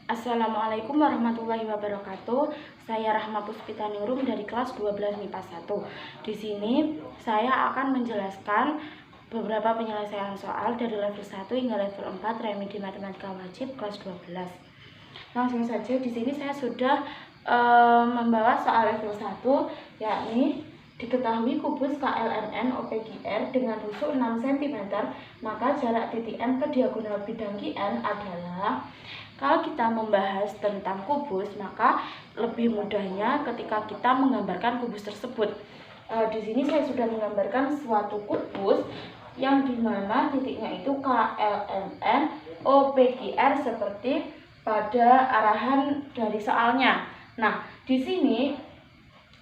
Assalamualaikum warahmatullahi wabarakatuh. Saya Rahma Puspita Ningrum dari kelas 12 MIPA 1. Di sini saya akan menjelaskan beberapa penyelesaian soal dari level 1 hingga level 4 Remedi Matematika Wajib kelas 12. Langsung saja, di sini saya sudah membawa soal level 1, yakni diketahui kubus KLMN OPGR dengan rusuk 6 cm, maka jarak titik M ke diagonal bidang QN adalah. Kalau kita membahas tentang kubus, maka lebih mudahnya ketika kita menggambarkan kubus tersebut. Di sini saya sudah menggambarkan suatu kubus yang dimana titiknya itu KLMN OPGR seperti pada arahan dari soalnya. Nah, di sini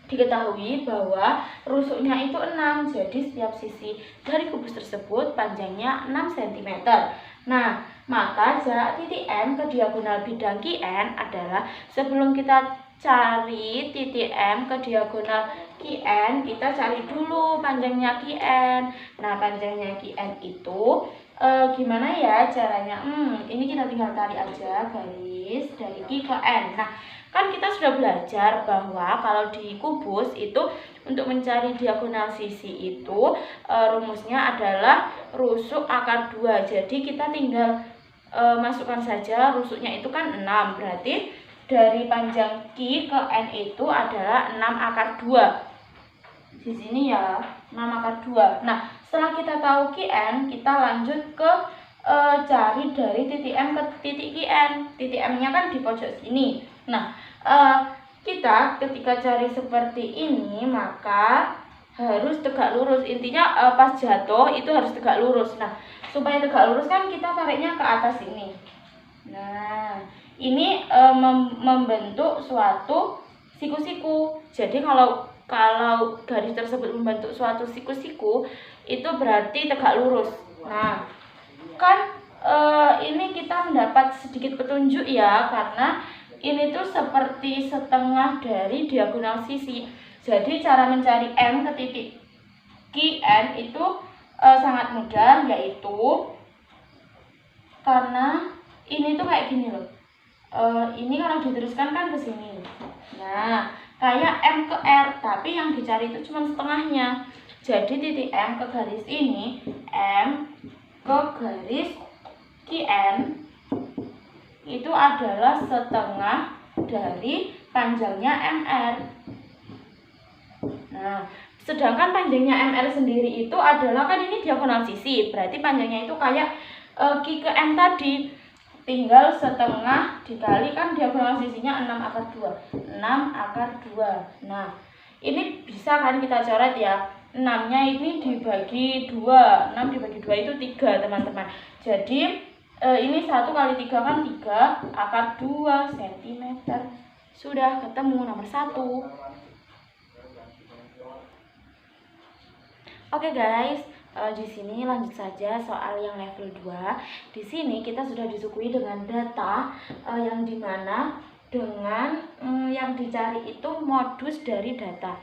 diketahui bahwa rusuknya itu 6, jadi setiap sisi dari kubus tersebut panjangnya 6 cm. Nah, maka jarak titik M ke diagonal bidang QN adalah, sebelum kita cari titik M ke diagonal QN, kita cari dulu panjangnya QN. Nah, panjangnya QN itu gimana ya caranya? Ini kita tinggal tarik aja garis dari Q ke N. Nah, kan kita sudah belajar bahwa kalau di kubus itu untuk mencari diagonal sisi itu rumusnya adalah rusuk akar 2. Jadi kita tinggal masukkan saja rusuknya itu kan 6. Berarti dari panjang Q ke N itu adalah 6 akar 2. Di sini ya 6 akar 2. Nah, setelah kita tahu QN, kita lanjut ke cari dari titik M ke titik QN. Titik M-nya kan di pojok sini. Nah, kita ketika cari seperti ini maka harus tegak lurus. Intinya pas jatuh itu harus tegak lurus. Nah, supaya tegak lurus kan kita tariknya ke atas ini. Nah, ini membentuk suatu siku-siku. Jadi kalau garis tersebut membentuk suatu siku-siku, itu berarti tegak lurus. Nah, kan ini kita mendapat sedikit petunjuk ya, karena ini tuh seperti setengah dari diagonal sisi. Jadi cara mencari M ke titik QN itu sangat mudah, yaitu karena ini tuh kayak gini loh. Ini kalau diteruskan kan ke sini. Nah, kayak M ke R, tapi yang dicari itu cuma setengahnya. Jadi titik M ke garis ini, M ke garis QN itu adalah setengah dari panjangnya MR. Nah, sedangkan panjangnya MR sendiri itu adalah, kan ini diagonal sisi, berarti panjangnya itu kayak Q ke M tadi, tinggal setengah dikali kan diagonal sisinya 6 akar 2. 6 akar 2. Nah, ini bisa kan kita coret ya. 6-nya ini dibagi 2. 6 dibagi 2 itu 3, teman-teman. Jadi ini 1 kali 3 kan 3 akar 2 cm. Sudah ketemu nomor 1. Oke guys, di sini lanjut saja soal yang level 2. Di sini kita sudah disuguhi dengan data yang dimana dengan yang dicari itu modus dari data.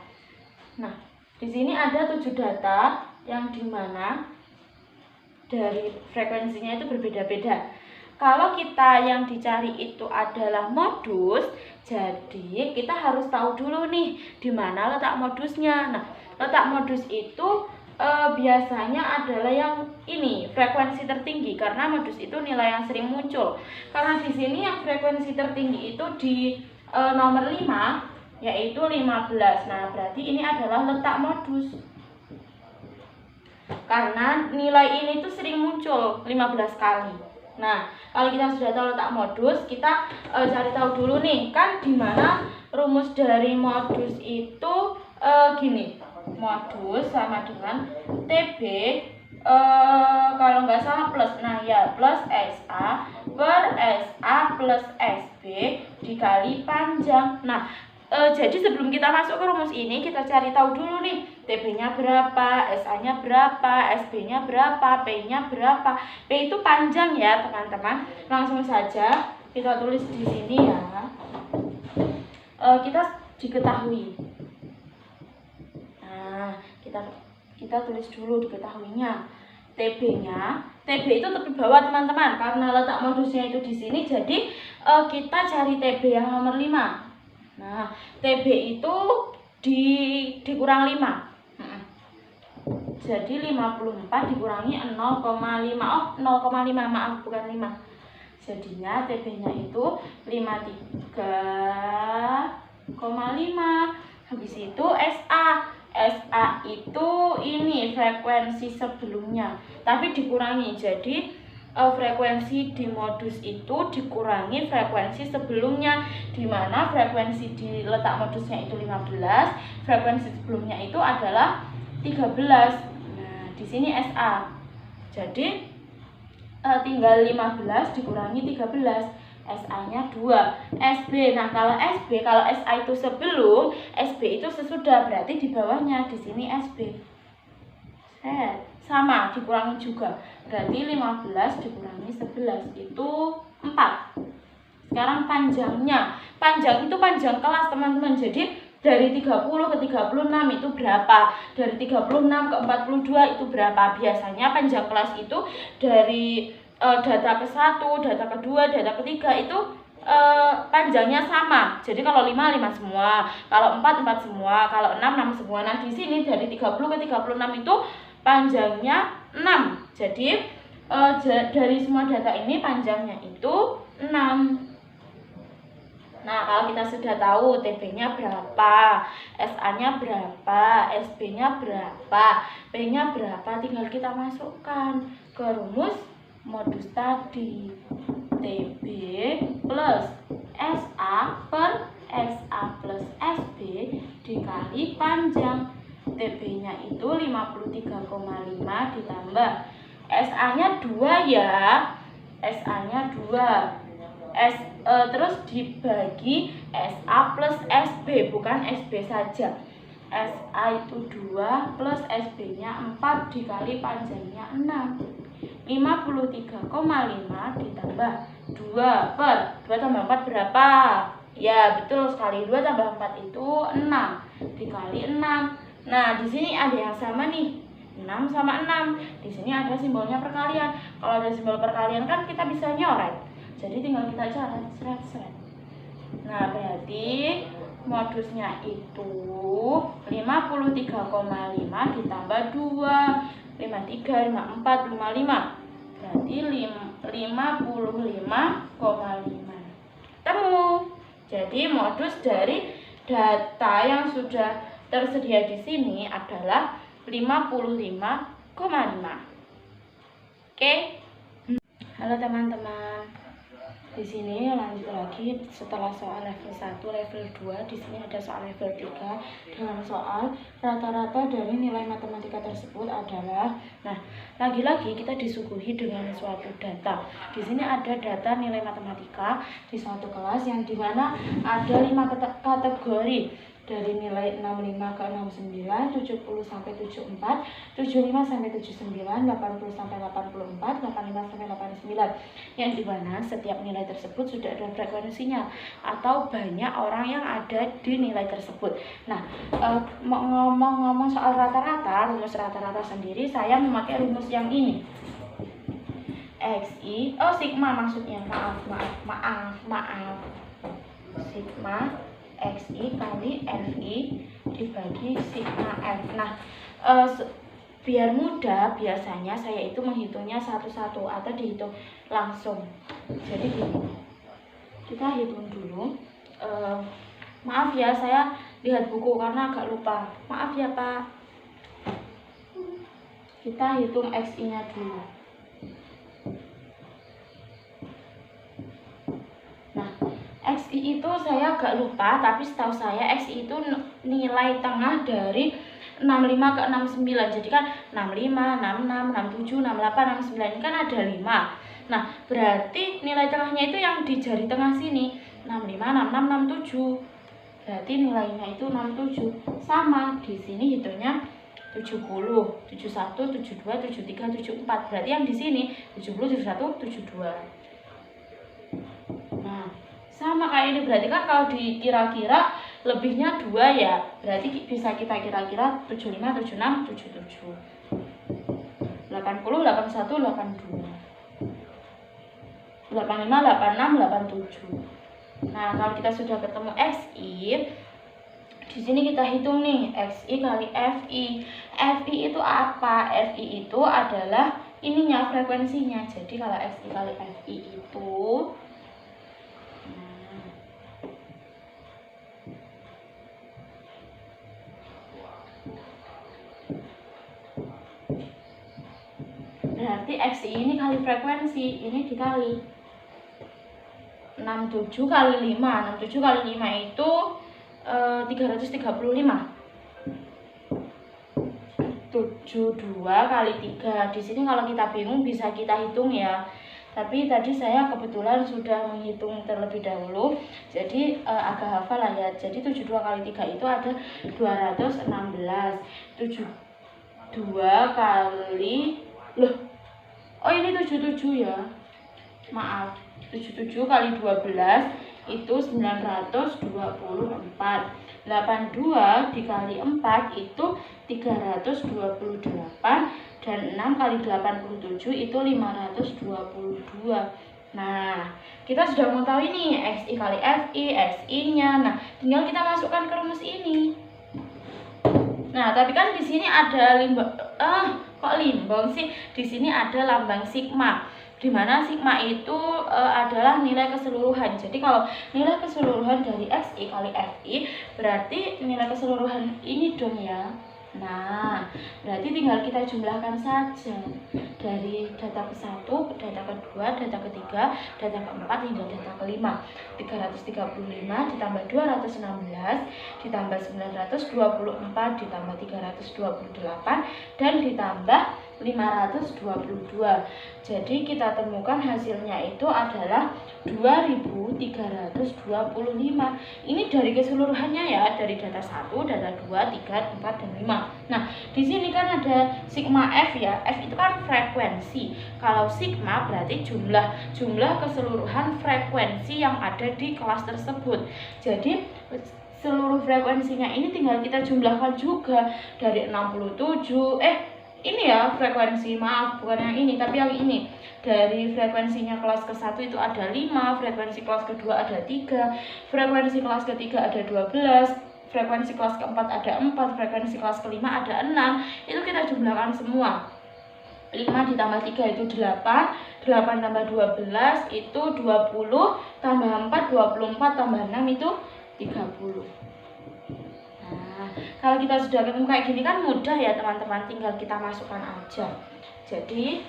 Nah, di sini ada 7 data yang dimana dari frekuensinya itu berbeda-beda. Kalau kita yang dicari itu adalah modus, jadi kita harus tahu dulu nih di mana letak modusnya. Nah, letak modus itu biasanya adalah yang ini, frekuensi tertinggi, karena modus itu nilai yang sering muncul. Karena di sini yang frekuensi tertinggi itu di nomor 5, yaitu 15. Nah, berarti ini adalah letak modus. Karena nilai ini tuh sering muncul 15 kali. Nah, kalau kita sudah tahu letak modus, kita cari tahu dulu nih, kan di mana rumus dari modus itu gini. Modus sama dengan TB kalau nggak salah plus, nah ya plus SA per SA plus SB dikali panjang. Nah, jadi sebelum kita masuk ke rumus ini, kita cari tahu dulu nih, TB-nya berapa, SA-nya berapa, SB-nya berapa, P-nya berapa. P itu panjang ya, teman-teman. Langsung saja kita tulis di sini ya. Kita diketahui. Nah, kita tulis dulu diketahuinya. TB-nya TB itu tepi bawah teman-teman, karena letak modusnya itu di sini, jadi kita cari TB yang nomor 5. Nah, TB itu dikurang 5. Jadi 54 dikurangi 0,5. Oh, 0,5, maaf, bukan 5. Jadinya TB-nya itu 53,5. Habis itu SA. SA itu ini frekuensi sebelumnya, tapi dikurangi. Jadi frekuensi di modus itu dikurangi frekuensi sebelumnya, di mana frekuensi di letak modusnya itu 15, frekuensi sebelumnya itu adalah 13. Nah, di sini SA. Jadi tinggal 15 dikurangi 13. SA-nya 2. SB. Nah, kalau SB, kalau SA itu sebelum, SB itu sesudah, berarti di bawahnya di sini SB. Sama, dikurangi juga. Berarti 15 dikurangi 11 itu 4. Sekarang panjangnya. Panjang itu panjang kelas, teman-teman. Jadi dari 30 ke 36 itu berapa? Dari 36 ke 42 itu berapa? Biasanya panjang kelas itu dari data ke-1, data ke-2, data ke-3 itu panjangnya sama. Jadi kalau 5 semua, kalau 4 semua, kalau 6 semua. Nah, di sini dari 30 ke 36 itu panjangnya 6. Jadi dari semua data ini panjangnya itu 6. Nah, kalau kita sudah tahu TB-nya berapa, SA-nya berapa, SB-nya berapa, P-nya berapa, tinggal kita masukkan ke rumus modus tadi. TB plus SA per SA plus SB dikali panjang. TB-nya itu 53,5 ditambah SA-nya 2 ya. SA-nya 2. Terus dibagi SA plus SB, bukan SB saja. SA itu 2 plus SB-nya 4 dikali panjangnya 6. 53,5 ditambah 2 per 2 tambah 4 berapa? Ya, betul sekali. 2 tambah 4 itu 6 dikali 6. Nah, di sini ada yang sama nih. 6 sama 6. Di sini ada simbolnya perkalian. Kalau ada simbol perkalian kan kita bisa nyoret. Jadi tinggal kita coret, seret. Nah, berarti modusnya itu 53,5 ditambah 2. 53, 54, 55. Berarti 55,5. Temu. Jadi modus dari data yang sudah tersedia di sini adalah 55,5. Oke. Halo teman-teman. Di sini lanjut lagi setelah soal level 1, level 2, di sini ada soal level 3 dengan soal rata-rata dari nilai matematika tersebut adalah. Nah, lagi-lagi kita disuguhi dengan suatu data. Di sini ada data nilai matematika di suatu kelas yang dimana ada 5 kategori. Dari nilai 65 ke 69, 70 sampai 74, 75 sampai 79, 80 sampai 84, 85 sampai 89. Yang dimana setiap nilai tersebut sudah ada frekuensinya atau banyak orang yang ada di nilai tersebut. Nah, ngomong-ngomong soal rata-rata, rumus rata-rata sendiri saya memakai rumus yang ini. XI, sigma maksudnya, maaf. Sigma XI kali FI dibagi sigma F. Nah, biar mudah, biasanya saya itu menghitungnya satu-satu atau dihitung langsung. Jadi gini, kita hitung dulu. Maaf ya, saya lihat buku karena agak lupa. Maaf ya Pak. Kita hitung XI-nya dulu. XI itu saya agak lupa, tapi setahu saya XI itu nilai tengah dari 65 ke 69. Jadi kan 65, 66, 67, 68, 69 ini kan ada 5. Nah, berarti nilai tengahnya itu yang di jari tengah sini 65, 66, 67. Berarti nilainya itu 67. Sama, di sini hitungnya 70, 71, 72, 73, 74. Berarti yang di sini 70, 71, 72. Nah, sama kayak ini, berarti kan kalau dikira-kira lebihnya 2 ya, berarti bisa kita kira-kira 75, 76, 77. 80, 81, 82, 85, 86, 87. Nah, kalau kita sudah ketemu XI, di sini kita hitung nih XI kali FI. FI itu apa? FI itu adalah ininya, frekuensinya. Jadi kalau XI kali FI itu berarti XI ini kali frekuensi, ini dikali 67 kali 5. 67 kali 5 itu 335. 72 kali 3. Di sini kalau kita bingung bisa kita hitung ya. Tapi tadi saya kebetulan sudah menghitung terlebih dahulu, jadi agak hafal lah ya. Jadi 72 kali 3 itu ada 216. 72 kali oh ini 77 ya. Maaf. 77 kali 12 itu 924. 82 dikali 4 itu 328, dan 6 kali 87 itu 522. Nah, kita sudah mau tahu ini XI kali FI, XI-nya. Nah, tinggal kita masukkan ke rumus ini. Nah, tapi kan di sini ada kok limbang sih? Di sini ada lambang sigma, di mana sigma itu adalah nilai keseluruhan. Jadi kalau nilai keseluruhan dari XI kali FI berarti nilai keseluruhan ini dong ya. Nah, berarti tinggal kita jumlahkan saja dari data ke-1, data kedua, data ketiga, data keempat hingga data kelima. 335 ditambah 216 ditambah 924 ditambah 328 dan ditambah 522. Jadi kita temukan hasilnya itu adalah 2325. Ini dari keseluruhannya ya, dari data 1, data 2, 3, 4, dan 5. Nah, di sini kan ada sigma F ya. F itu kan frekuensi. Kalau sigma berarti jumlah keseluruhan frekuensi yang ada di kelas tersebut. Jadi seluruh frekuensinya ini tinggal kita jumlahkan juga dari 67 ini ya frekuensi, maaf bukan yang ini tapi yang ini. Dari frekuensinya kelas ke-1 itu ada 5, frekuensi kelas kedua ada 3, frekuensi kelas ketiga ada 12, frekuensi kelas keempat ada 4, frekuensi kelas kelima ada 6. Itu kita jumlahkan semua. 5 ditambah 3 itu 8, 8 tambah 12 itu 20, tambah 4, 24, tambah 6 itu 30. Nah, kalau kita sudah ketemu kayak gini kan mudah ya teman-teman, tinggal kita masukkan aja. Jadi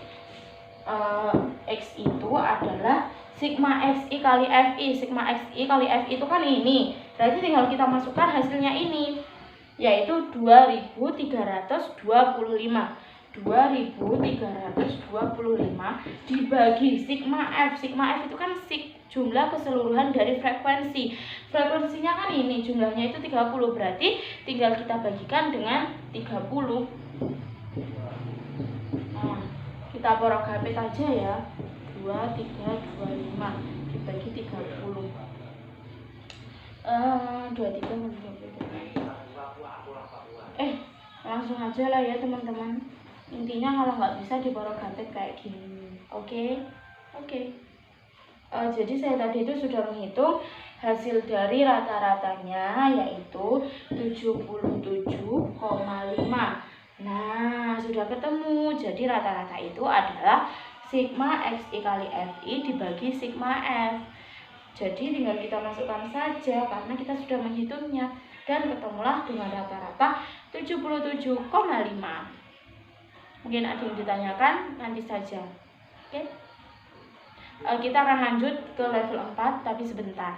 X itu adalah sigma XI kali FI. Sigma XI kali FI itu kan ini, berarti tinggal kita masukkan hasilnya ini, yaitu 2325. 2325 dibagi sigma F. Sigma F itu kan jumlah keseluruhan dari frekuensi. Frekuensinya kan ini, jumlahnya itu 30, berarti tinggal kita bagikan dengan 30. Nah, kita porok-gapit aja ya. 2, 3, 25 dibagi 30. 23 langsung aja lah ya teman-teman. Intinya kalau nggak bisa diporok-gapit kayak gini. Oke. Jadi saya tadi itu sudah menghitung hasil dari rata-ratanya, yaitu 77,5. Nah, sudah ketemu. Jadi rata-rata itu adalah sigma XI kali FI dibagi sigma F. Jadi tinggal kita masukkan saja karena kita sudah menghitungnya, dan ketemulah dengan rata-rata 77,5. Mungkin ada yang ditanyakan, nanti saja. Oke. Kita akan lanjut ke level 4 tapi sebentar.